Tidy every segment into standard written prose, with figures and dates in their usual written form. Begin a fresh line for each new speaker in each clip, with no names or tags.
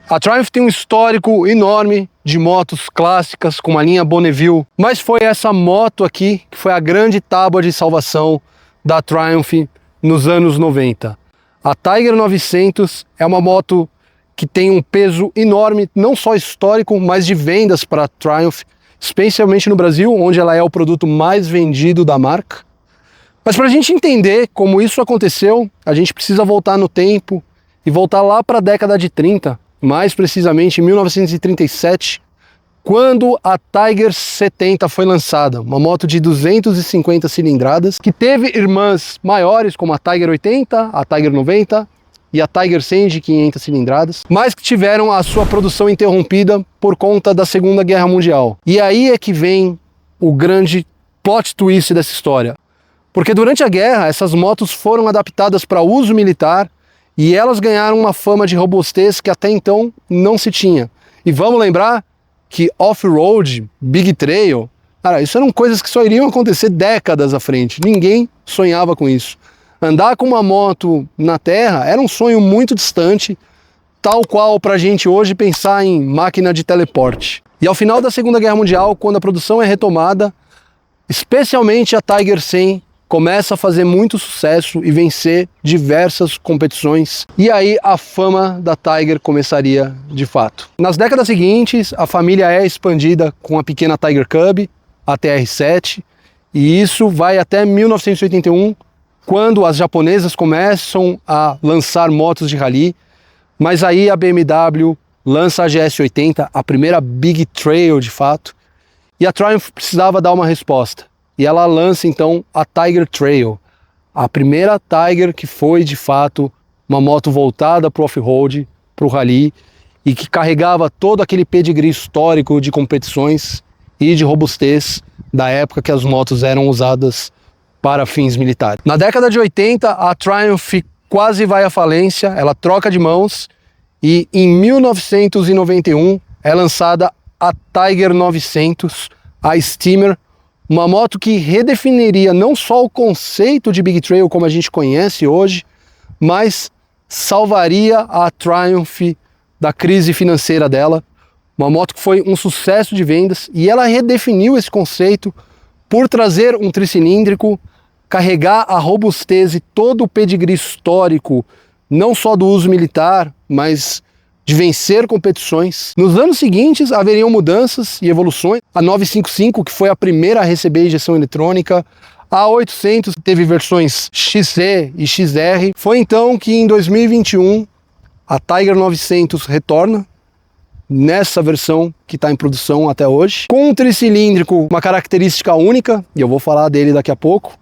A Triumph tem um histórico enorme de motos clássicas com uma linha Bonneville, mas foi essa moto aqui que foi a grande tábua de salvação da Triumph nos anos 90. A Tiger 900 é uma moto que tem um peso enorme, não só histórico, mas de vendas para a Triumph, especialmente no Brasil, onde ela é o produto mais vendido da marca. Mas para a gente entender como isso aconteceu, a gente precisa voltar no tempo e voltar lá para a década de 30, mais precisamente em 1937, quando a Tiger 70 foi lançada, uma moto de 250 cilindradas, que teve irmãs maiores como a Tiger 80, a Tiger 90 e a Tiger 100 de 500 cilindradas, mas que tiveram a sua produção interrompida por conta da Segunda Guerra Mundial. E aí é que vem o grande plot twist dessa história. Porque durante a guerra, essas motos foram adaptadas para uso militar e elas ganharam uma fama de robustez que até então não se tinha. E vamos lembrar que off-road, big trail, cara, isso eram coisas que só iriam acontecer décadas à frente. Ninguém sonhava com isso. Andar com uma moto na terra era um sonho muito distante, tal qual para a gente hoje pensar em máquina de teleporte. E ao final da Segunda Guerra Mundial, quando a produção é retomada, especialmente a Tiger 100 começa a fazer muito sucesso e vencer diversas competições. E aí a fama da Tiger começaria de fato. Nas décadas seguintes, a família é expandida com a pequena Tiger Cub, a TR7, e isso vai até 1981, quando as japonesas começam a lançar motos de rally, mas aí a BMW lança a GS80, a primeira Big Trail de fato, e a Triumph precisava dar uma resposta. E ela lança então a Tiger Trail, a primeira Tiger que foi de fato uma moto voltada para o off-road, para o rally, e que carregava todo aquele pedigree histórico de competições e de robustez da época que as motos eram usadas para fins militares. Na década de 80, a Triumph quase vai à falência, ela troca de mãos e em 1991 é lançada a Tiger 900, a Steamer, uma moto que redefiniria não só o conceito de Big Trail como a gente conhece hoje, mas salvaria a Triumph da crise financeira dela. Uma moto que foi um sucesso de vendas e ela redefiniu esse conceito por trazer um tricilíndrico, carregar a robustez e todo o pedigree histórico, não só do uso militar, mas de vencer competições. Nos anos seguintes haveriam mudanças e evoluções. A 955, que foi a primeira a receber injeção eletrônica, a 800 teve versões XC e XR. Foi então que em 2021 a Tiger 900 retorna nessa versão que está em produção até hoje, com um tricilíndrico, uma característica única, e eu vou falar dele daqui a pouco,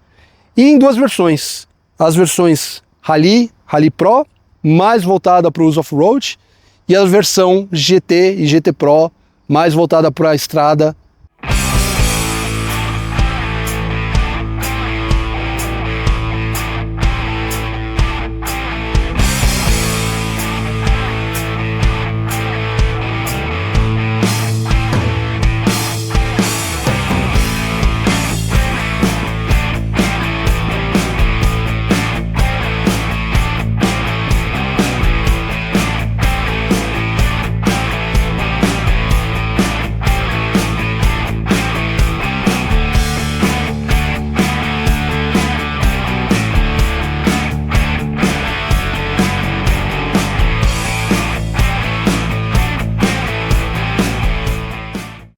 e em duas versões. As versões Rally, Rally Pro, mais voltada para o uso off-road, e a versão GT e GT Pro, mais voltada para a estrada.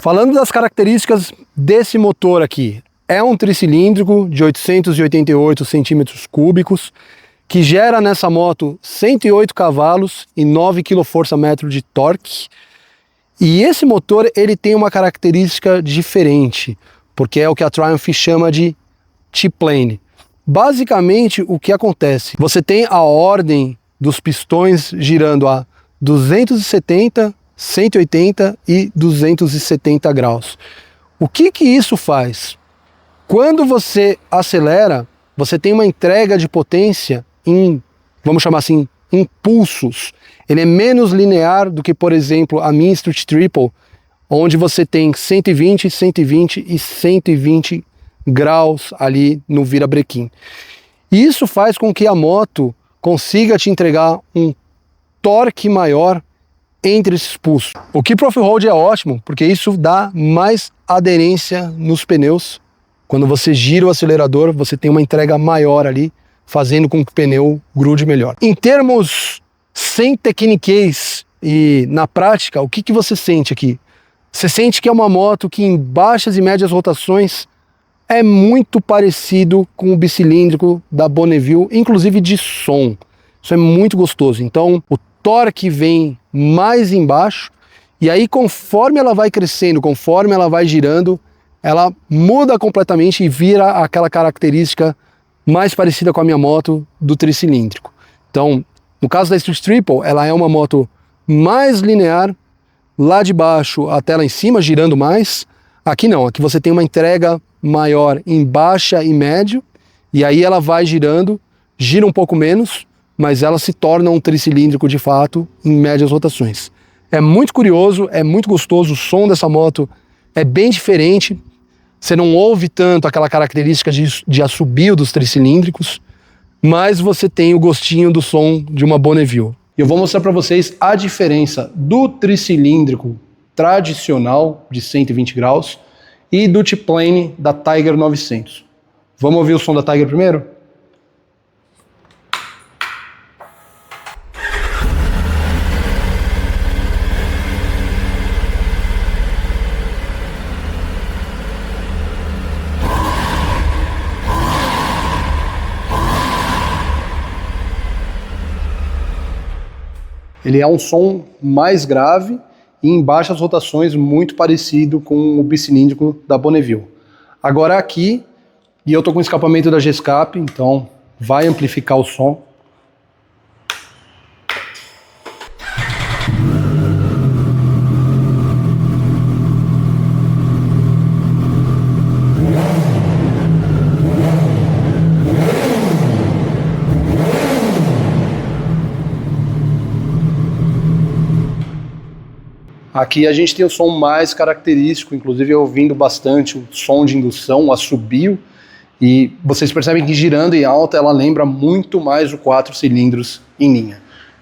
Falando das características desse motor aqui, é um tricilíndrico de 888 centímetros cúbicos, que gera nessa moto 108 cavalos e 9 kgfm de torque. E esse motor ele tem uma característica diferente, porque é o que a Triumph chama de T-plane. Basicamente o que acontece? Você tem a ordem dos pistões girando a 270, 180 e 270 graus. O que isso faz? Quando você acelera, você tem uma entrega de potência em, vamos chamar assim, impulsos. Ele é menos linear do que, por exemplo, a Mean Street Triple, onde você tem 120, 120 e 120 graus ali no virabrequim. E isso faz com que a moto consiga te entregar um torque maior entre esses pulsos. O Keep Off-Road é ótimo, porque isso dá mais aderência nos pneus. Quando você gira o acelerador, você tem uma entrega maior ali, fazendo com que o pneu grude melhor. Em termos sem tecniquez e na prática, o que você sente aqui? Você sente que é uma moto que em baixas e médias rotações é muito parecido com o bicilíndrico da Bonneville, inclusive de som. Isso é muito gostoso. Então o torque vem mais embaixo e aí conforme ela vai crescendo, conforme ela vai girando, ela muda completamente e vira aquela característica mais parecida com a minha moto do tricilíndrico. Então, no caso da Street Triple, ela é uma moto mais linear, lá de baixo até lá em cima, girando mais. Aqui não, aqui você tem uma entrega maior em baixa e médio, e aí ela vai girando, gira um pouco menos, mas ela se torna um tricilíndrico de fato em médias rotações. É muito curioso, é muito gostoso, o som dessa moto é bem diferente. Você não ouve tanto aquela característica de assobio dos tricilíndricos, mas você tem o gostinho do som de uma Bonneville. Eu vou mostrar para vocês a diferença do tricilíndrico tradicional de 120 graus e do T-Plane da Tiger 900. Vamos ouvir o som da Tiger primeiro? Ele é um som mais grave e em baixas rotações muito parecido com o bicilíndrico da Bonneville. Agora aqui, e eu tô com o escapamento da G-Escape, então vai amplificar o som. Aqui a gente tem o som mais característico, inclusive eu ouvindo bastante o som de indução, o assobio, e vocês percebem que girando em alta ela lembra muito mais o 4 cilindros em linha.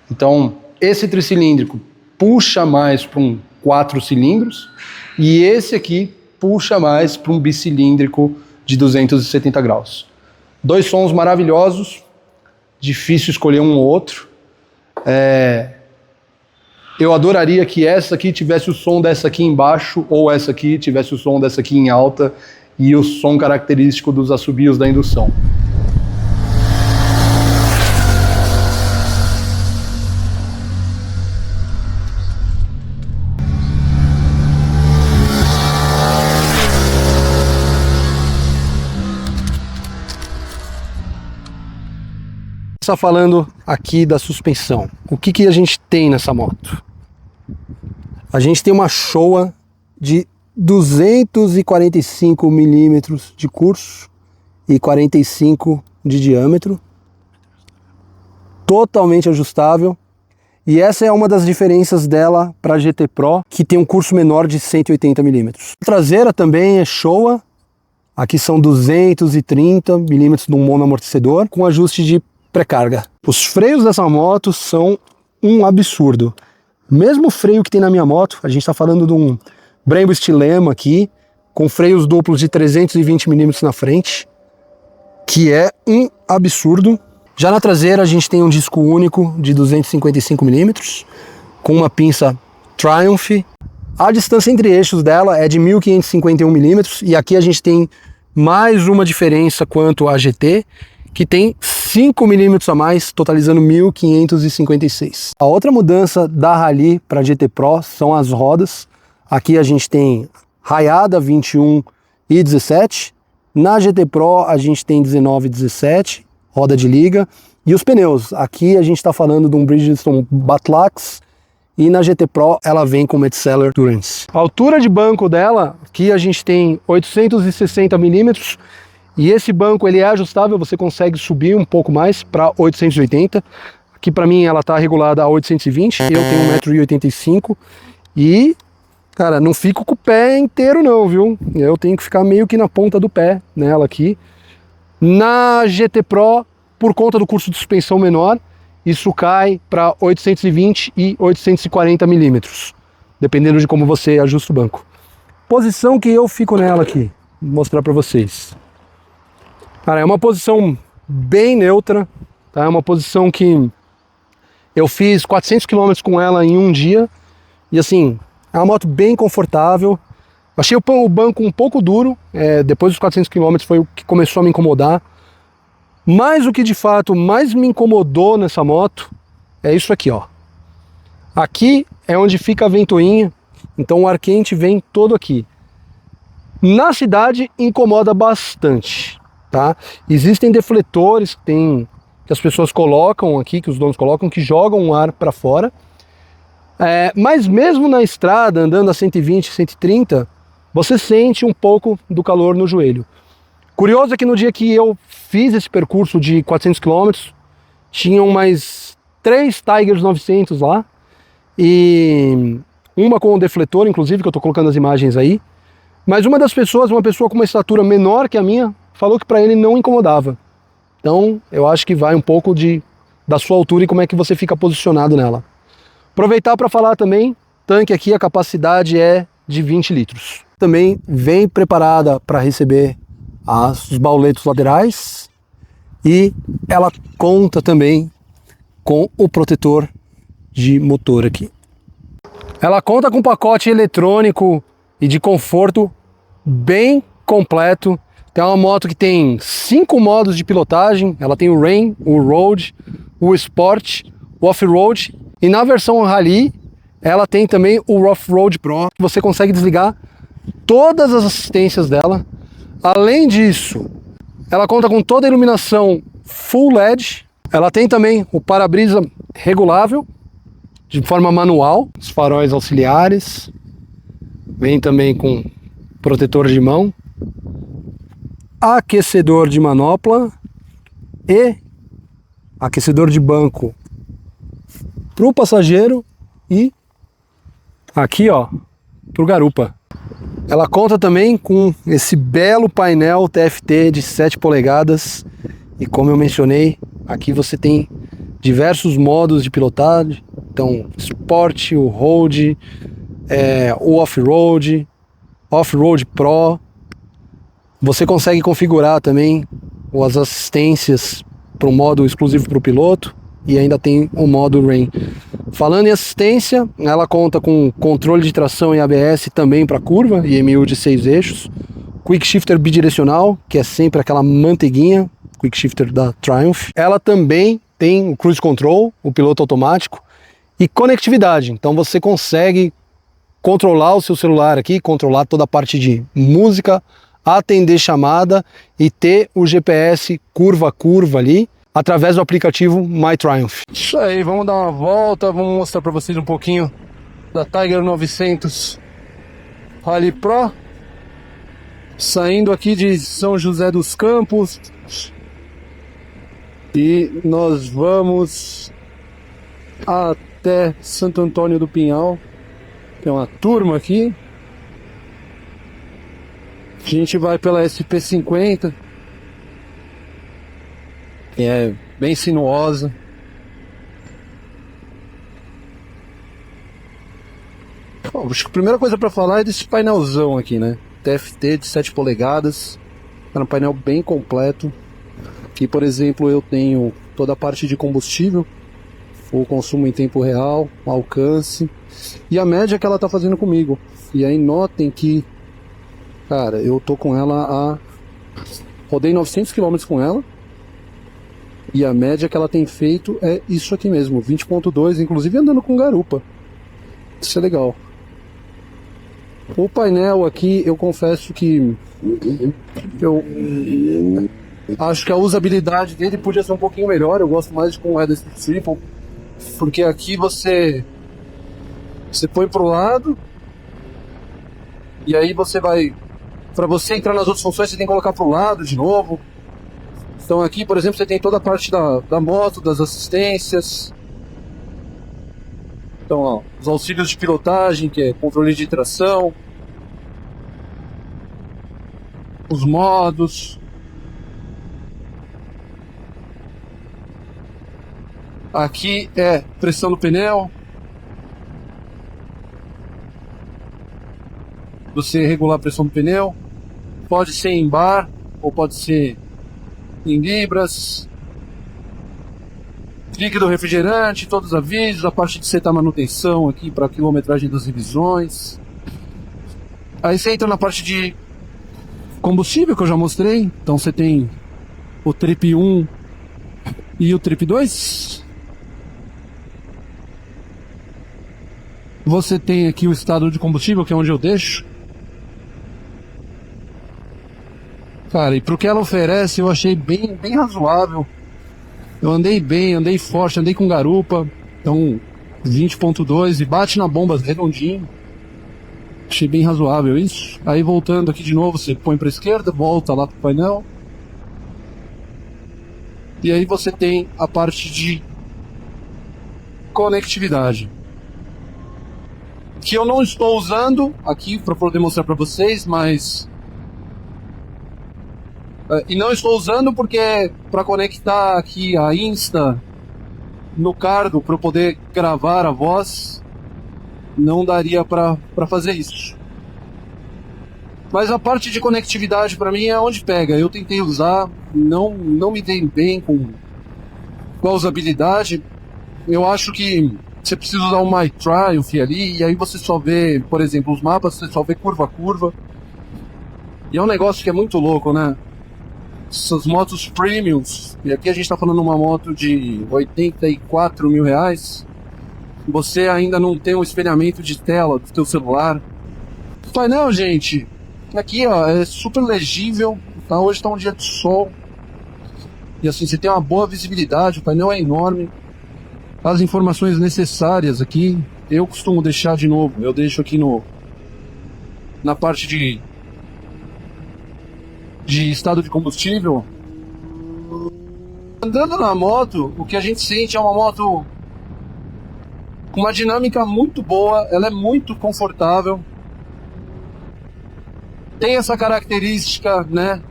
Então esse tricilíndrico puxa mais para um 4 cilindros e esse aqui puxa mais para um bicilíndrico de 270 graus. Dois sons maravilhosos, difícil escolher um ou outro. Eu adoraria que essa aqui tivesse o som dessa aqui embaixo, ou essa aqui tivesse o som dessa aqui em alta, e o som característico dos assobios da indução. Está falando aqui da suspensão. O que a gente tem nessa moto? A gente tem uma Showa de 245 milímetros de curso e 45 de diâmetro, totalmente ajustável, e essa é uma das diferenças dela para a GT Pro, que tem um curso menor de 180 milímetros. A traseira também é Showa, aqui são 230 milímetros de um monoamortecedor com ajuste de pré-carga. Os freios dessa moto são um absurdo. Mesmo freio que tem na minha moto, a gente está falando de um Brembo Stilema aqui, com freios duplos de 320 milímetros na frente, que é um absurdo. Já na traseira a gente tem um disco único de 255 milímetros, com uma pinça Triumph. A distância entre eixos dela é de 1551 milímetros, e aqui a gente tem mais uma diferença quanto à GT, que tem 5 milímetros a mais, totalizando 1556. A outra mudança da Rally para a GT Pro são as rodas. Aqui a gente tem raiada 21 e 17. Na GT Pro a gente tem 19 e 17, roda de liga. E os pneus, aqui a gente está falando de um Bridgestone Batlax, e na GT Pro ela vem com Metzeler Durance. A altura de banco dela, aqui a gente tem 860 milímetros, e esse banco ele é ajustável, você consegue subir um pouco mais para 880. Aqui para mim ela está regulada a 820, eu tenho 1,85 m e, cara, não fico com o pé inteiro não, viu? Eu tenho que ficar meio que na ponta do pé nela aqui. Na GT Pro, por conta do curso de suspensão menor, isso cai para 820 e 840 milímetros, dependendo de como você ajusta o banco. Posição que eu fico nela aqui, vou mostrar para vocês. Cara, é uma posição bem neutra, tá? É uma posição que eu fiz 400 km com ela em um dia, e assim, é uma moto bem confortável. Achei o banco um pouco duro, depois dos 400 km foi o que começou a me incomodar. Mas o que de fato mais me incomodou nessa moto é isso aqui, ó. Aqui é onde fica a ventoinha, então o ar quente vem todo aqui. Na cidade incomoda bastante, tá? Existem defletores que as pessoas colocam aqui, que os donos colocam, que jogam o ar para fora. Mas mesmo na estrada, andando a 120, 130, você sente um pouco do calor no joelho. Curioso é que no dia que eu fiz esse percurso de 400 km, tinham mais 3 Tigers 900 lá, e uma com o defletor, inclusive, que eu estou colocando as imagens aí. Mas uma das pessoas, uma pessoa com uma estatura menor que a minha, falou que para ele não incomodava. Então eu acho que vai um pouco da sua altura e como é que você fica posicionado nela. Aproveitar para falar também, tanque aqui, a capacidade é de 20 litros. Também vem preparada para receber os bauletos laterais e ela conta também com o protetor de motor aqui. Ela conta com um pacote eletrônico e de conforto bem completo. Tem uma moto que tem 5 modos de pilotagem. Ela tem o Rain, o Road, o Sport, o Off-Road, e na versão Rally ela tem também o Off-Road Pro. Você consegue desligar todas as assistências dela. Além disso, ela conta com toda a iluminação Full LED. Ela tem também o para-brisa regulável de forma manual, os faróis auxiliares, vem também com protetor de mão, aquecedor de manopla e aquecedor de banco para o passageiro e aqui, ó, para o garupa. Ela conta também com esse belo painel TFT de 7 polegadas e, como eu mencionei, aqui você tem diversos modos de pilotagem. Então, Sport, o Road, o Off-Road, Off-Road Pro. Você consegue configurar também as assistências para um modo exclusivo para o piloto e ainda tem o modo Rain. Falando em assistência, ela conta com controle de tração e ABS também para curva, IMU de 6 eixos, Quick Shifter bidirecional, que é sempre aquela manteiguinha, Quick Shifter da Triumph. Ela também tem o Cruise Control, o piloto automático, e conectividade. Então você consegue controlar o seu celular aqui, controlar toda a parte de música, atender chamada e ter o GPS curva a curva ali, através do aplicativo My Triumph. Isso aí, vamos dar uma volta, vamos mostrar para vocês um pouquinho da Tiger 900 Rally Pro. Saindo aqui de São José dos Campos e nós vamos até Santo Antônio do Pinhal. Tem uma turma aqui. A gente vai pela SP50, que é bem sinuosa. Bom, acho que a primeira coisa para falar é desse painelzão aqui, né? TFT de 7 polegadas. É um painel bem completo. Aqui, por exemplo, eu tenho toda a parte de combustível, o consumo em tempo real, alcance e a média que ela tá fazendo comigo. E aí notem que, cara, eu tô com ela rodei 900 km com ela e a média que ela tem feito é isso aqui mesmo, 20.2, inclusive andando com garupa. Isso é legal. O painel aqui, eu confesso que eu acho que a usabilidade dele podia ser um pouquinho melhor. Eu gosto mais de como é desse Triple, porque aqui você põe pro lado e aí você vai, para você entrar nas outras funções você tem que colocar pro lado de novo. Então aqui, por exemplo, você tem toda a parte da moto, das assistências. Então, ó, os auxílios de pilotagem, que é controle de tração, os modos. Aqui é pressão do pneu. Você regular a pressão do pneu. Pode ser em bar ou pode ser em libras. Líquido refrigerante, todos os avisos, a parte de setar manutenção aqui para quilometragem das revisões. Aí você entra na parte de combustível que eu já mostrei. Então você tem o Trip 1 e o Trip 2. Você tem aqui o estado de combustível, que é onde eu deixo. Cara, e pro que ela oferece eu achei bem razoável. Eu andei bem, andei forte, andei com garupa. Então 20.2 e bate na bomba redondinho. Achei bem razoável isso. Aí voltando aqui de novo, você põe para esquerda, volta lá pro painel. E aí você tem a parte de conectividade, que eu não estou usando aqui para poder mostrar para vocês, mas e não estou usando porque para conectar aqui a Insta no Cargo para eu poder gravar a voz não daria para fazer isso. Mas a parte de conectividade para mim é onde pega. Eu tentei usar, não me dei bem com a usabilidade. Eu acho que você precisa usar o My Triumph ali, e aí você só vê, por exemplo, os mapas, você só vê curva a curva. E é um negócio que é muito louco, né? Essas motos premiums, e aqui a gente tá falando uma moto de 84 mil reais, você ainda não tem um espelhamento de tela do teu celular. O painel, gente, aqui ó, é super legível, tá? Hoje tá um dia de sol, e assim, você tem uma boa visibilidade, o painel é enorme. As informações necessárias aqui, eu costumo deixar de novo, eu deixo aqui na parte de estado de combustível. Andando na moto, o que a gente sente é uma moto com uma dinâmica muito boa, ela é muito confortável. Tem essa característica, né,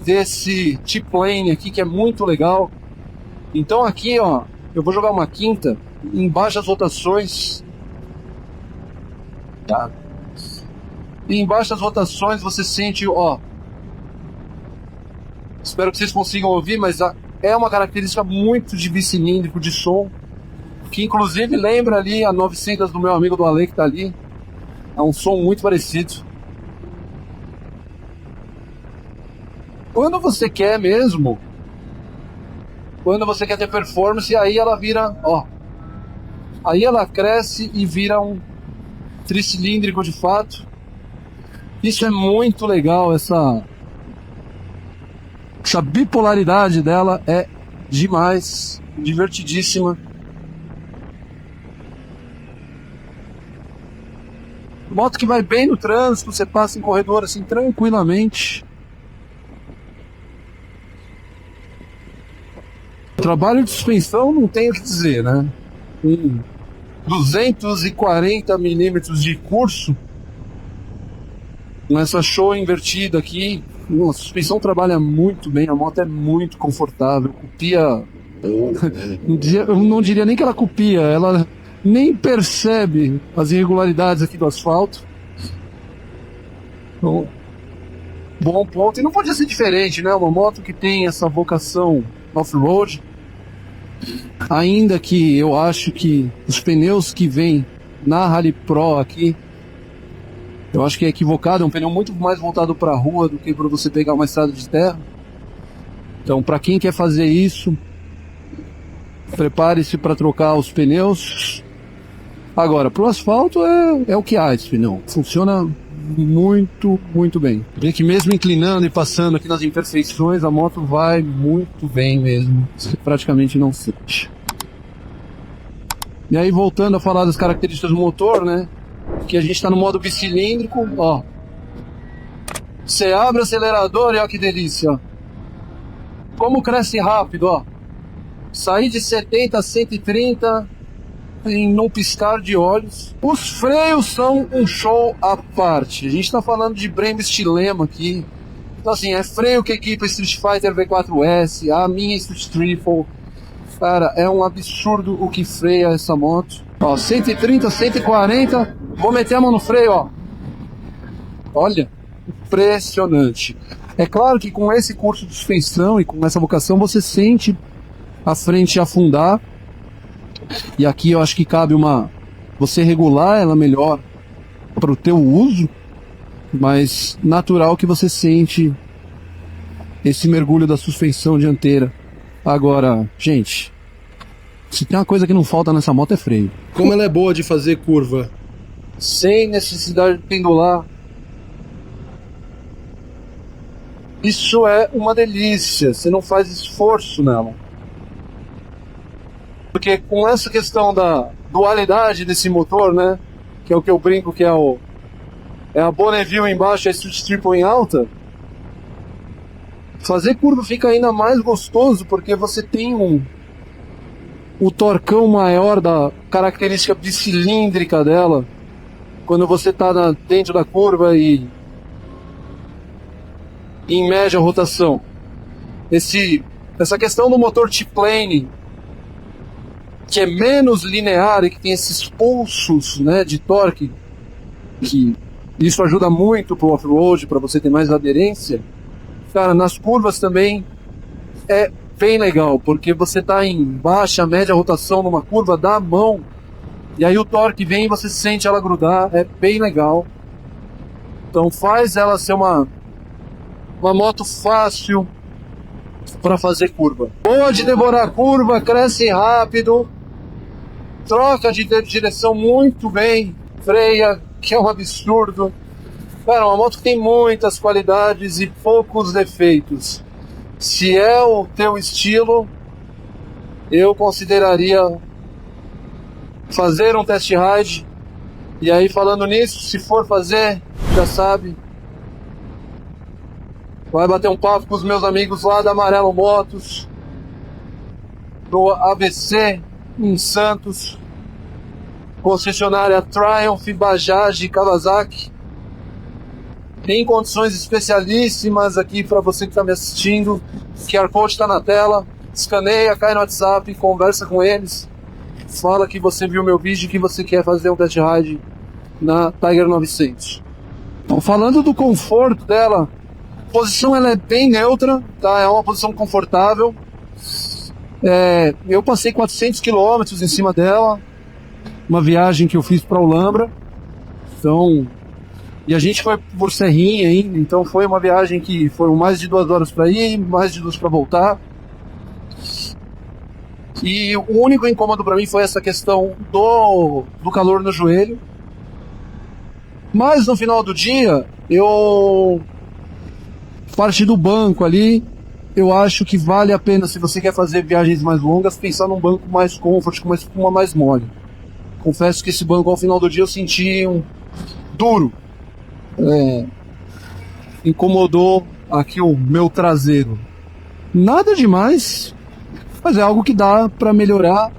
desse T-Plane aqui que é muito legal. Então aqui, ó, eu vou jogar uma quinta em baixas rotações. Tá? E em baixas rotações você sente, ó, espero que vocês consigam ouvir, mas é uma característica muito de bicilíndrico de som, que inclusive lembra ali a 900 do meu amigo do Ale que tá ali. É um som muito parecido. Quando você quer mesmo, quando você quer ter performance, aí ela vira, ó, aí ela cresce e vira um tricilíndrico de fato. Isso é muito legal, essa bipolaridade dela é demais, divertidíssima. Moto que vai bem no trânsito, você passa em corredor assim tranquilamente. O trabalho de suspensão não tem o que dizer, né? Com 240 milímetros de curso, com essa show invertida aqui, a suspensão trabalha muito bem, a moto é muito confortável, copia. Eu não diria nem que ela copia, ela nem percebe as irregularidades aqui do asfalto. Então, bom ponto. E não podia ser diferente, né? Uma moto que tem essa vocação off-road. Ainda que eu acho que os pneus que vêm na Rally Pro aqui, eu acho que é equivocado, é um pneu muito mais voltado para a rua do que para você pegar uma estrada de terra. Então, para quem quer fazer isso, prepare-se para trocar os pneus. Agora, para o asfalto é o que há esse pneu. Funciona muito bem. Vê que mesmo inclinando e passando aqui nas imperfeições, a moto vai muito bem mesmo. Você praticamente não sente. E aí, voltando a falar das características do motor, né? Que a gente está no modo bicilíndrico, ó. Você abre o acelerador e olha que delícia, ó. Como cresce rápido, ó. Sair de 70 a 130 em não piscar de olhos. Os freios são um show à parte. A gente está falando de Brembo Stilema aqui. Então assim, é freio que equipa Street Fighter V4S, a minha Street Triple.
Cara, é um absurdo o que freia essa moto. Ó, 130, 140. Vou meter a mão no freio, ó. Olha, impressionante. É claro que com esse curso de suspensão e com essa vocação você sente a frente afundar. E aqui eu acho que cabe você regular ela melhor para o teu uso, mas natural que você sente esse mergulho da suspensão dianteira. Agora, gente, se tem uma coisa que não falta nessa moto é freio.
Como ela é boa de fazer curva.
Sem necessidade de pendular. Isso é uma delícia, você não faz esforço nela. Porque com essa questão da dualidade desse motor, né, que é o que eu brinco que é a Bonneville embaixo e a Street Triple em alta, fazer curva fica ainda mais gostoso porque você tem o torcão maior da característica bicilíndrica dela quando você está dentro da curva e em média rotação. Essa questão do motor T-Plane, que é menos linear e que tem esses pulsos, né, de torque, que isso ajuda muito pro off-road, para você ter mais aderência. Cara, nas curvas também é bem legal, porque você tá em baixa, média rotação numa curva, dá a mão, e aí o torque vem e você sente ela grudar, é bem legal. Então faz ela ser uma moto fácil para fazer curva. Boa de devorar curva, cresce rápido, troca de direção muito bem, freia, que é um absurdo. Cara, uma moto que tem muitas qualidades e poucos defeitos. Se é o teu estilo, eu consideraria fazer um test ride. E aí, falando nisso, se for fazer, já sabe, vai bater um papo com os meus amigos lá da Amarelo Motos, do ABC em Santos, concessionária Triumph, Bajaj e Kawasaki. Tem condições especialíssimas aqui para você que está me assistindo. O QR Code está na tela. Escaneia, cai no WhatsApp, conversa com eles. Fala que você viu meu vídeo e que você quer fazer um test ride na Tiger 900. Então, falando do conforto dela, a posição ela é bem neutra, tá? É uma posição confortável. Eu passei 400 km em cima dela. Uma viagem que eu fiz para Olambra. Então... E a gente foi por Serrinha ainda, então foi uma viagem que foram mais de 2 horas para ir, mais de 2 para voltar. E o único incômodo para mim foi essa questão do calor no joelho. Mas no final do dia, parte do banco ali, eu acho que vale a pena, se você quer fazer viagens mais longas, pensar num banco mais comfort, com uma espuma mais mole. Confesso que esse banco ao final do dia eu senti duro. Incomodou aqui o meu traseiro. Nada demais, mas é algo que dá para melhorar.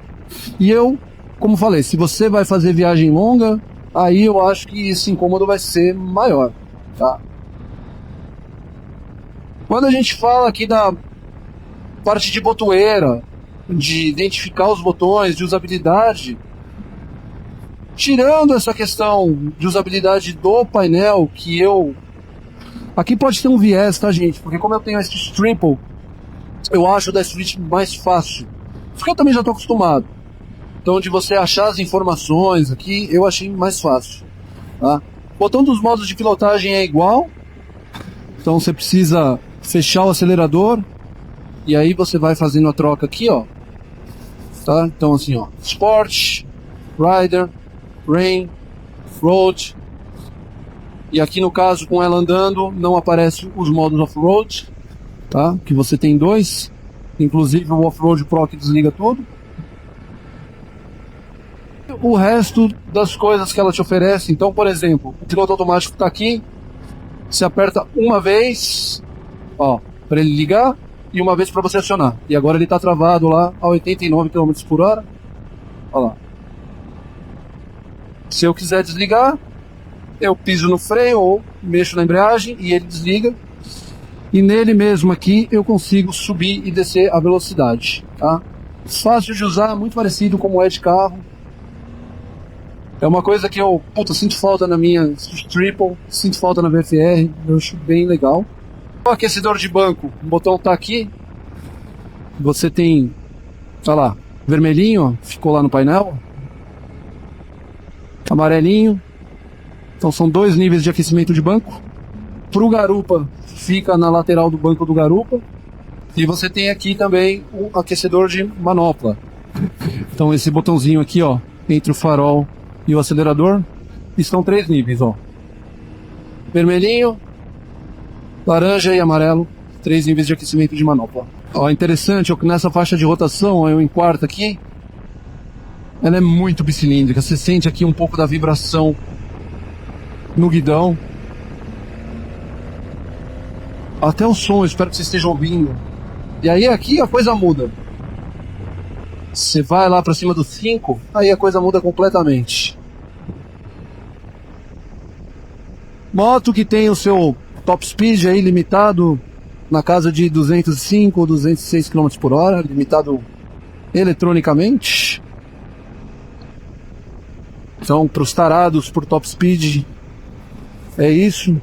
E eu, como falei, se você vai fazer viagem longa, aí eu acho que esse incômodo vai ser maior, tá? Quando a gente fala aqui da parte de botoeira, de identificar os botões, de usabilidade, tirando essa questão de usabilidade do painel, que aqui pode ter um viés, tá, gente? Porque como eu tenho a Street Triple, eu acho da Street mais fácil. Porque eu também já estou acostumado. Então, de você achar as informações aqui, eu achei mais fácil, tá? O botão dos modos de pilotagem é igual. Então, você precisa fechar o acelerador. E aí você vai fazendo a troca aqui, ó. Tá? Então, assim, ó. Sport, Rider, Rain, Road. E aqui no caso, com ela andando, não aparece os modos off-road, tá? Que você tem 2, inclusive o off-road Pro que desliga tudo. O resto das coisas que ela te oferece, então, por exemplo, o piloto automático está aqui, você aperta uma vez, ó, para ele ligar e uma vez para você acionar. E agora ele está travado lá a 89 km por hora. Olha lá. Se eu quiser desligar, eu piso no freio ou mexo na embreagem e ele desliga. E nele mesmo aqui eu consigo subir e descer a velocidade, tá? Fácil de usar, muito parecido como é de carro. É uma coisa que eu, sinto falta na minha Triple, sinto falta na VFR, eu acho bem legal. O aquecedor de banco, o botão tá aqui. Você tem, olha lá, vermelhinho, ó, ficou lá no painel. Amarelinho. Então são 2 níveis de aquecimento de banco. Pro garupa, fica na lateral do banco do garupa. E você tem aqui também o aquecedor de manopla. Então esse botãozinho aqui, ó, entre o farol e o acelerador, estão 3 níveis, ó. Vermelhinho, laranja e amarelo, 3 níveis de aquecimento de manopla. Ó, interessante, ó, que nessa faixa de rotação, ó, eu em quarta aqui, ela é muito bicilíndrica. Você sente aqui um pouco da vibração no guidão. Até o som, eu espero que você esteja ouvindo. E aí aqui a coisa muda. Você vai lá pra cima do 5, aí a coisa muda completamente. Moto que tem o seu top speed aí limitado na casa de 205 ou 206 km por hora, limitado eletronicamente. Então, para os tarados por top speed, é isso.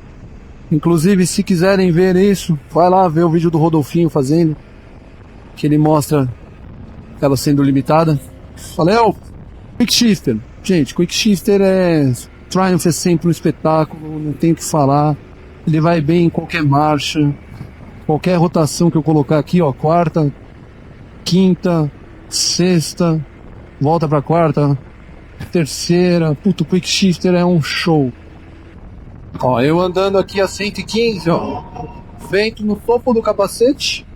Inclusive, se quiserem ver isso, vai lá ver o vídeo do Rodolfinho fazendo, que ele mostra ela sendo limitada. Falei, Quick Shifter. Gente, Quick Shifter Triumph é sempre um espetáculo, não tem o que falar. Ele vai bem em qualquer marcha, qualquer rotação que eu colocar aqui, ó, quarta, quinta, sexta, volta pra quarta, terceira. Puto, o Quick Shifter é um show. Ó, eu andando aqui a 115, ó, vento no topo do capacete.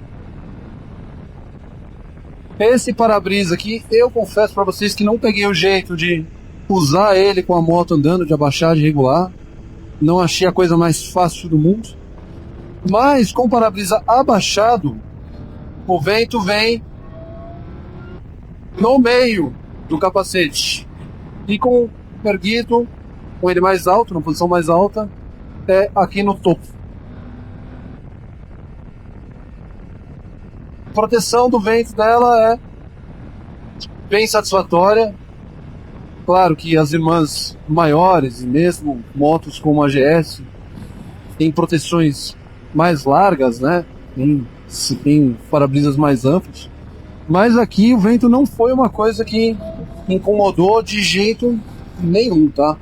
Esse para-brisa aqui, eu confesso pra vocês que não peguei o jeito de usar ele com a moto andando, de abaixar, de regular. Não achei a coisa mais fácil do mundo. Mas com o para-brisa abaixado, o vento vem no meio do capacete. E com o erguido, com ele mais alto, na posição mais alta, é aqui no topo. A proteção do vento dela é bem satisfatória. Claro que as irmãs maiores, e mesmo motos como a GS, têm proteções mais largas, né? Tem para-brisas mais amplos. Mas aqui o vento não foi uma coisa que incomodou de jeito nenhum, tá?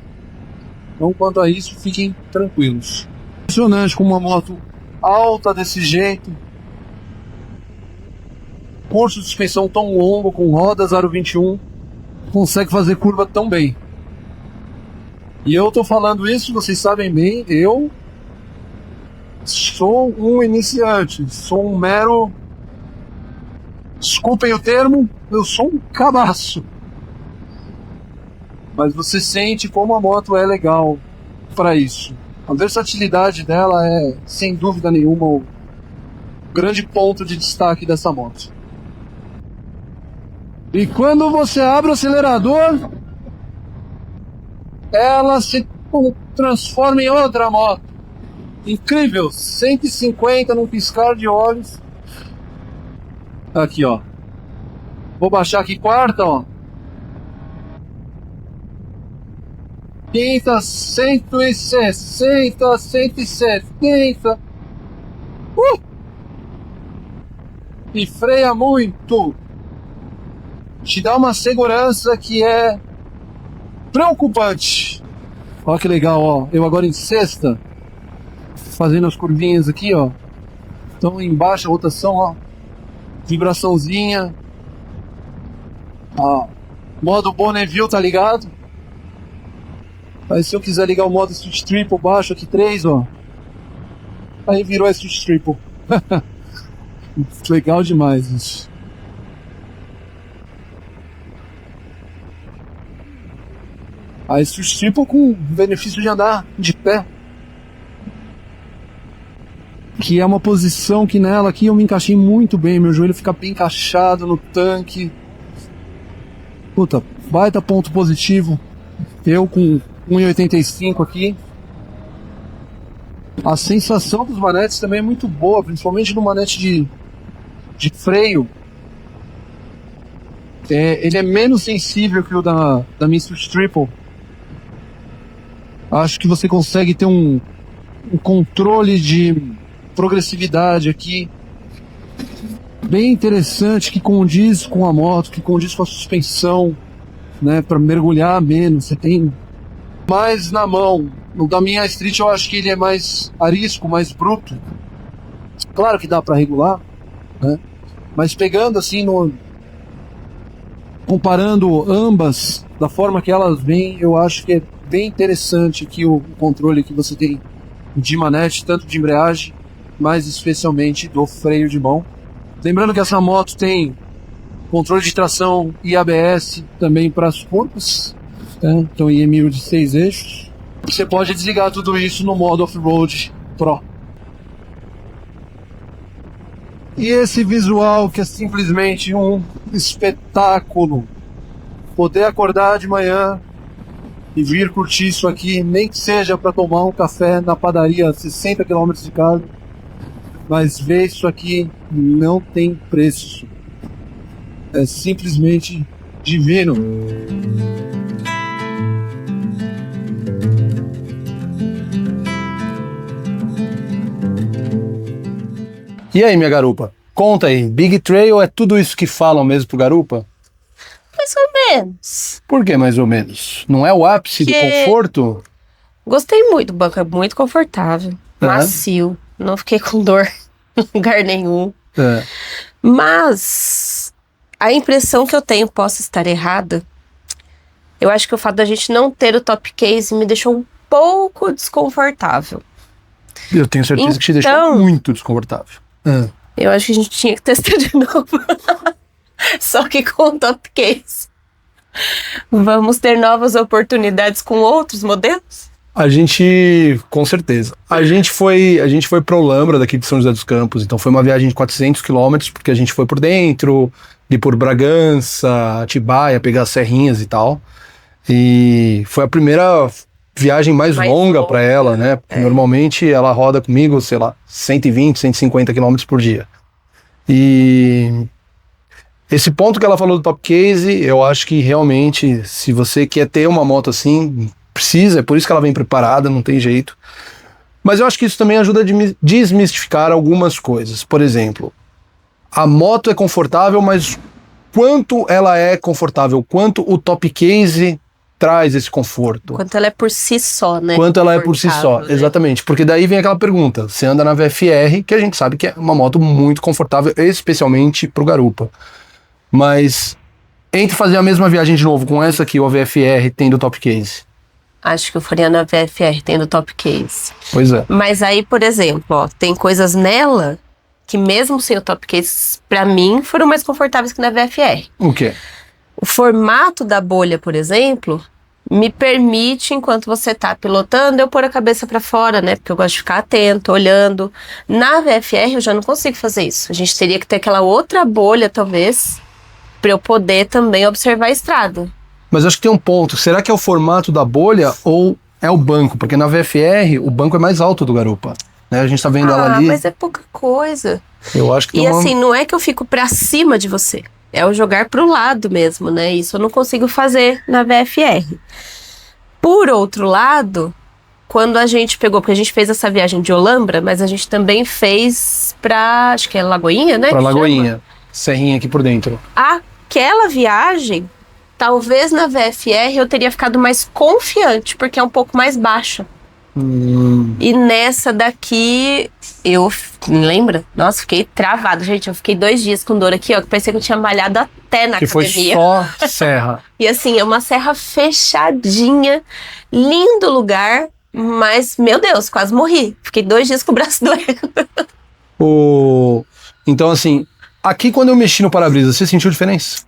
Então, quanto a isso, fiquem tranquilos. Impressionante como uma moto alta desse jeito, curso de suspensão tão longo, com rodas aro 21, consegue fazer curva tão bem. E eu tô falando isso, vocês sabem bem, eu sou um iniciante, sou um mero, desculpem o termo, eu sou um cabaço. Mas você sente como a moto é legal para isso. A versatilidade dela é, sem dúvida nenhuma, o grande ponto de destaque dessa moto. E quando você abre o acelerador, ela se transforma em outra moto. Incrível, 150 num piscar de olhos. Aqui, ó. Vou baixar aqui quarta, ó. Quinta, 160, 170. E freia muito. Te dá uma segurança que é preocupante. Olha que legal, ó. Eu agora em sexta, fazendo as curvinhas aqui, ó. Então em baixa rotação, ó. Vibraçãozinha. Ó. Modo Bonneville, tá ligado? Aí se eu quiser ligar o modo Street Triple baixo aqui 3, ó. Aí virou a Street Triple. Legal demais isso. A Street Triple com o benefício de andar de pé. Que é uma posição que nela aqui eu me encaixei muito bem. Meu joelho fica bem encaixado no tanque. Puta, baita ponto positivo. Eu com 1,85 aqui. A sensação dos manetes também é muito boa, principalmente no manete de freio. Ele é menos sensível que o da Mitsubishi Triple. Acho que você consegue ter um controle de progressividade aqui bem interessante, que condiz com a moto, que condiz com a suspensão, né, para mergulhar menos. Você tem mais na mão. No da minha Street eu acho que ele é mais arisco, mais bruto. Claro que dá para regular, né? Mas pegando assim, comparando ambas da forma que elas vêm, eu acho que é bem interessante aqui o controle que você tem de manete, tanto de embreagem, mas especialmente do freio de mão. Lembrando que essa moto tem controle de tração e ABS também para as curvas, né? Então IMU de 6 eixos. Você pode desligar tudo isso no modo Off-Road Pro. E esse visual que é simplesmente um espetáculo. Poder acordar de manhã e vir curtir isso aqui, nem que seja para tomar um café na padaria a 60 km de casa, mas ver isso aqui não tem preço. É simplesmente divino.
E aí, minha garupa? Conta aí, Big Trail é tudo isso que falam mesmo pro garupa?
Mais ou menos.
Por que mais ou menos? Não é o ápice do conforto?
Gostei muito, o banco é muito confortável, macio, não fiquei com dor em lugar nenhum. Mas a impressão que eu tenho, posso estar errada, eu acho que o fato da gente não ter o top case me deixou um pouco desconfortável.
Eu tenho certeza que te deixou muito desconfortável.
Eu acho que a gente tinha que testar de novo. Só que com o top case. Vamos ter novas oportunidades com outros modelos?
A gente, com certeza. A gente foi pro Olambra, daqui de São José dos Campos, então foi uma viagem de 400 quilômetros, porque a gente foi por dentro, ir por Bragança, Atibaia, pegar as serrinhas e tal. E foi a primeira viagem mais longa para ela, né? Porque normalmente ela roda comigo, sei lá, 120, 150 quilômetros por dia. E esse ponto que ela falou do top case, eu acho que realmente, se você quer ter uma moto assim, precisa, é por isso que ela vem preparada, não tem jeito. Mas eu acho que isso também ajuda a desmistificar algumas coisas. Por exemplo, a moto é confortável, mas quanto ela é confortável? Quanto o top case traz esse conforto?
Quanto ela é por si só, né?
Quanto ela é por si só, né? Exatamente. Porque daí vem aquela pergunta, você anda na VFR, que a gente sabe que é uma moto muito confortável, especialmente pro garupa. Mas entre fazer a mesma viagem de novo com essa aqui, o VFR, tendo top case.
Acho que eu faria na VFR tendo top case.
Pois é.
Mas aí, por exemplo, ó, tem coisas nela que mesmo sem o top case, pra mim, foram mais confortáveis que na VFR.
O quê?
O formato da bolha, por exemplo, me permite, enquanto você tá pilotando, eu pôr a cabeça pra fora, né? Porque eu gosto de ficar atento, olhando. Na VFR eu já não consigo fazer isso. A gente teria que ter aquela outra bolha, talvez, pra eu poder também observar a estrada.
Mas acho que tem um ponto. Será que é o formato da bolha ou é o banco? Porque na VFR o banco é mais alto do garupa, né? A gente tá vendo ela ali.
Mas é pouca coisa.
Eu acho que
E assim, não é que eu fico pra cima de você. É o jogar pro lado mesmo, né? Isso eu não consigo fazer na VFR. Por outro lado, quando a gente pegou, porque a gente fez essa viagem de Olambra, mas a gente também fez pra, acho que é Lagoinha, né?
Pra Lagoinha. Serrinha aqui por dentro.
Aquela viagem, talvez na VFR eu teria ficado mais confiante, porque é um pouco mais baixa. E nessa daqui, eu, lembra? Nossa, fiquei travada, gente. Eu fiquei 2 dias com dor aqui, ó, que parecia que eu tinha malhado até na academia.
Que foi só serra.
E assim, é uma serra fechadinha, lindo lugar, mas, meu Deus, quase morri. Fiquei 2 dias com o braço doendo.
Então, assim, aqui quando eu mexi no para-brisa, você sentiu diferença?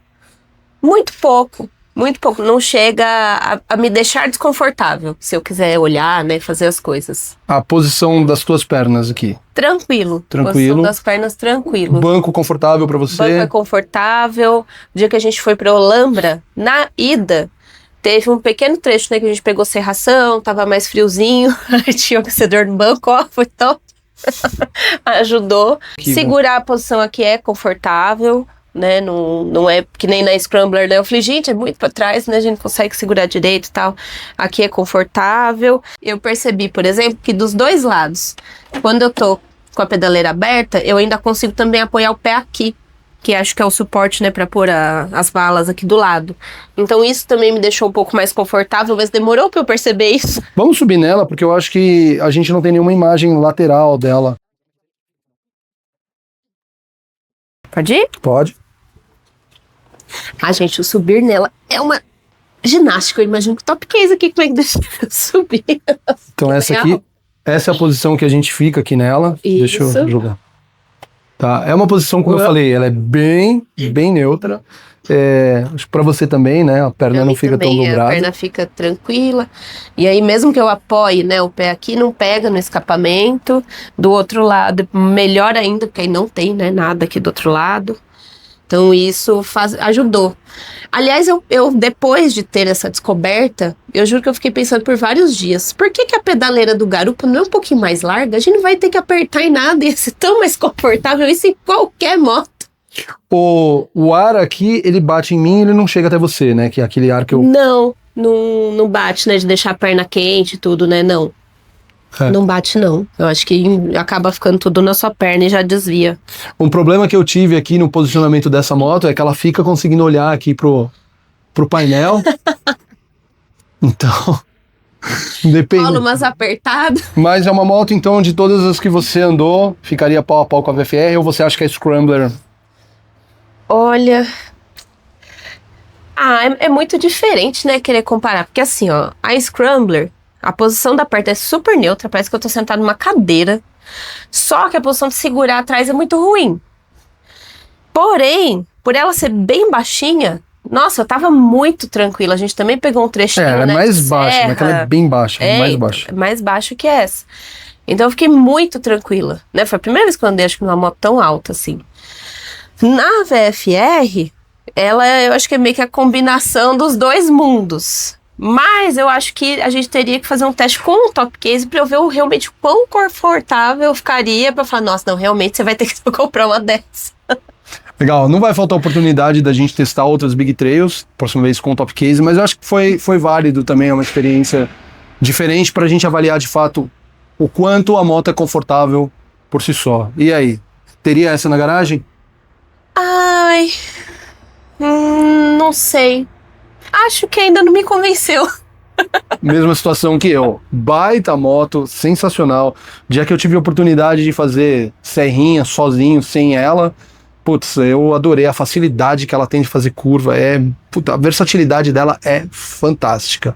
Muito pouco. Muito pouco, não chega a me deixar desconfortável, se eu quiser olhar, né, fazer as coisas.
A posição das tuas pernas aqui?
Tranquilo.
Tranquilo.
Posição das pernas, tranquilo.
Banco confortável pra você?
Banco é confortável. O dia que a gente foi pra Olambra, na ida, teve um pequeno trecho, né, que a gente pegou serração, tava mais friozinho, tinha um aquecedor no banco, ó, foi top. Ajudou. Segurar a posição aqui é confortável. né? Não é que nem na Scrambler, né? Eu falei, gente, é muito pra trás, né? A gente não consegue segurar direito e tal. Aqui é confortável. Eu percebi, por exemplo, que dos dois lados, quando eu tô com a pedaleira aberta, eu ainda consigo também apoiar o pé aqui, que acho que é o suporte, né, pra pôr as balas aqui do lado. Então isso também me deixou um pouco mais confortável, mas demorou pra eu perceber isso.
Vamos subir nela, porque eu acho que a gente não tem nenhuma imagem lateral dela.
Pode ir?
Pode.
Ah, gente, o subir nela é uma ginástica. Eu imagino que o top case aqui, como é que deixa eu subir?
Então essa aqui, essa é a posição que a gente fica aqui nela. Deixa
Isso.
eu jogar. Tá, é uma posição, como eu falei, ela é bem neutra. Acho que pra você também, né? A perna não fica tão
também,
dobrada.
a perna fica tranquila. E aí, mesmo que eu apoie, né, o pé aqui, não pega no escapamento. Do outro lado, melhor ainda, porque aí não tem, né, nada aqui do outro lado. Então isso ajudou. Aliás, eu depois de ter essa descoberta, eu juro que eu fiquei pensando por vários dias. Por que a pedaleira do garupa não é um pouquinho mais larga? A gente não vai ter que apertar em nada, ia ser tão mais confortável isso em qualquer moto.
O ar aqui, ele bate em mim e ele não chega até você, né? Que é aquele ar que eu...
Não bate, né, de deixar a perna quente e tudo, né, não.
É.
Não bate, não. Eu acho que acaba ficando tudo na sua perna e já desvia.
Um problema que eu tive aqui no posicionamento dessa moto é que ela fica conseguindo olhar aqui pro painel. Então, depende.
Rola umas apertadas.
Mas é uma moto, então, de todas as que você andou, ficaria pau a pau com a VFR, ou você acha que a Scrambler...
Olha... é muito diferente, né, querer comparar. Porque assim, ó, a Scrambler, a posição da porta é super neutra, parece que eu tô sentada numa cadeira. Só que a posição de segurar atrás é muito ruim. Porém, por ela ser bem baixinha, nossa, eu tava muito tranquila. A gente também pegou um trechinho,
ela é
né,
mais
de
baixa,
serra.
mas ela é bem baixa, mais baixa.
É mais baixo que essa. Então eu fiquei muito tranquila, né? Foi a primeira vez que eu andei, acho que numa moto tão alta assim. Na VFR, eu acho que é meio que a combinação dos dois mundos. Mas eu acho que a gente teria que fazer um teste com o top case pra eu ver realmente o quão confortável eu ficaria pra falar, nossa, não, realmente você vai ter que comprar uma dessa.
Legal, não vai faltar oportunidade da gente testar outras Big Trails, próxima vez com o top case, mas eu acho que foi válido também, é uma experiência diferente pra gente avaliar de fato o quanto a moto é confortável por si só. E aí, teria essa na garagem?
Ai, não sei. Acho que ainda não me convenceu.
Mesma situação que eu. Baita moto, sensacional. Já que eu tive a oportunidade de fazer serrinha sozinho, sem ela, putz, eu adorei a facilidade que ela tem de fazer curva. A versatilidade dela é fantástica.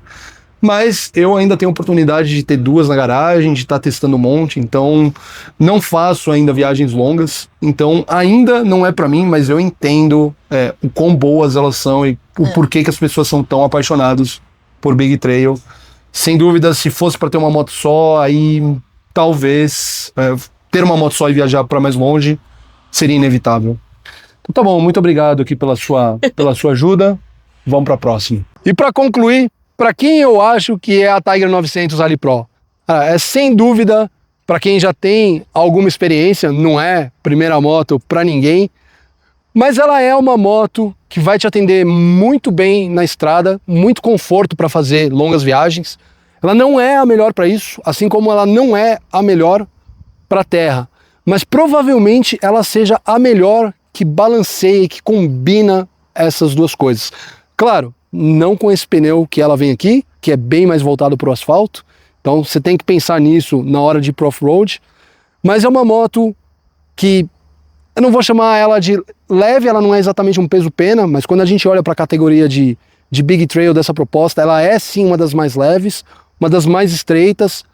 Mas eu ainda tenho a oportunidade de ter duas na garagem, de estar testando um monte, então não faço ainda viagens longas, então ainda não é pra mim, mas eu entendo o quão boas elas são e o porquê que as pessoas são tão apaixonadas por Big Trail. Sem dúvida, se fosse pra ter uma moto só, aí talvez ter uma moto só e viajar pra mais longe seria inevitável. Então tá bom, muito obrigado aqui pela sua ajuda, vamos pra próxima. E pra concluir, para quem eu acho que é a Tiger 900 Rally Pro? É sem dúvida, para quem já tem alguma experiência, não é primeira moto para ninguém, mas ela é uma moto que vai te atender muito bem na estrada, muito conforto para fazer longas viagens. Ela não é a melhor para isso, assim como ela não é a melhor para terra, mas provavelmente ela seja a melhor que balanceia, que combina essas duas coisas. Claro, não com esse pneu que ela vem aqui, que é bem mais voltado para o asfalto, então você tem que pensar nisso na hora de ir pro off-road, mas é uma moto que, eu não vou chamar ela de leve, ela não é exatamente um peso pena, mas quando a gente olha para a categoria de Big Trail dessa proposta, ela é sim uma das mais leves, uma das mais estreitas,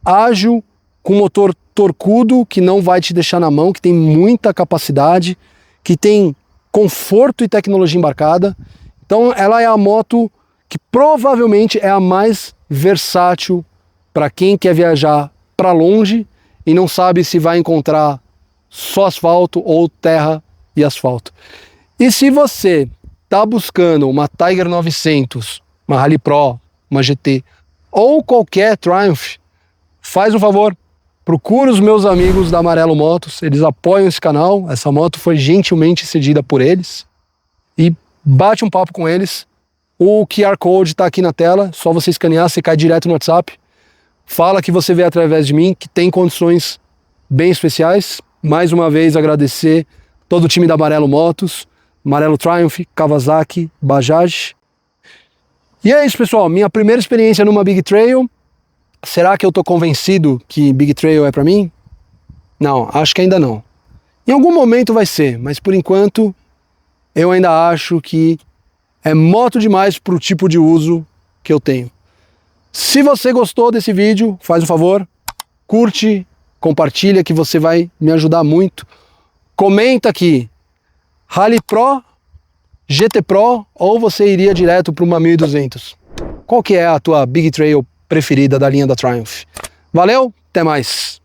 ágil, com motor torcudo, que não vai te deixar na mão, que tem muita capacidade, que tem conforto e tecnologia embarcada. Então ela é a moto que provavelmente é a mais versátil para quem quer viajar para longe e não sabe se vai encontrar só asfalto ou terra e asfalto. E se você está buscando uma Tiger 900, uma Rally Pro, uma GT ou qualquer Triumph, faz um favor, procura os meus amigos da Amarelo Motos, eles apoiam esse canal, essa moto foi gentilmente cedida por eles, e bate um papo com eles. O QR Code está aqui na tela, só você escanear, você cai direto no WhatsApp, fala que você veio através de mim, que tem condições bem especiais. Mais uma vez agradecer todo o time da Amarelo Motos, Amarelo Triumph, Kawasaki, Bajaj. E é isso, pessoal, minha primeira experiência numa Big Trail. Será que eu tô convencido que Big Trail é para mim? Não, acho que ainda não. Em algum momento vai ser, mas por enquanto eu ainda acho que é moto demais para o tipo de uso que eu tenho. Se você gostou desse vídeo, faz um favor, curte, compartilha que você vai me ajudar muito. Comenta aqui, Rally Pro, GT Pro ou você iria direto para uma 1200? Qual que é a tua Big Trail preferida da linha da Triumph? Valeu, até mais!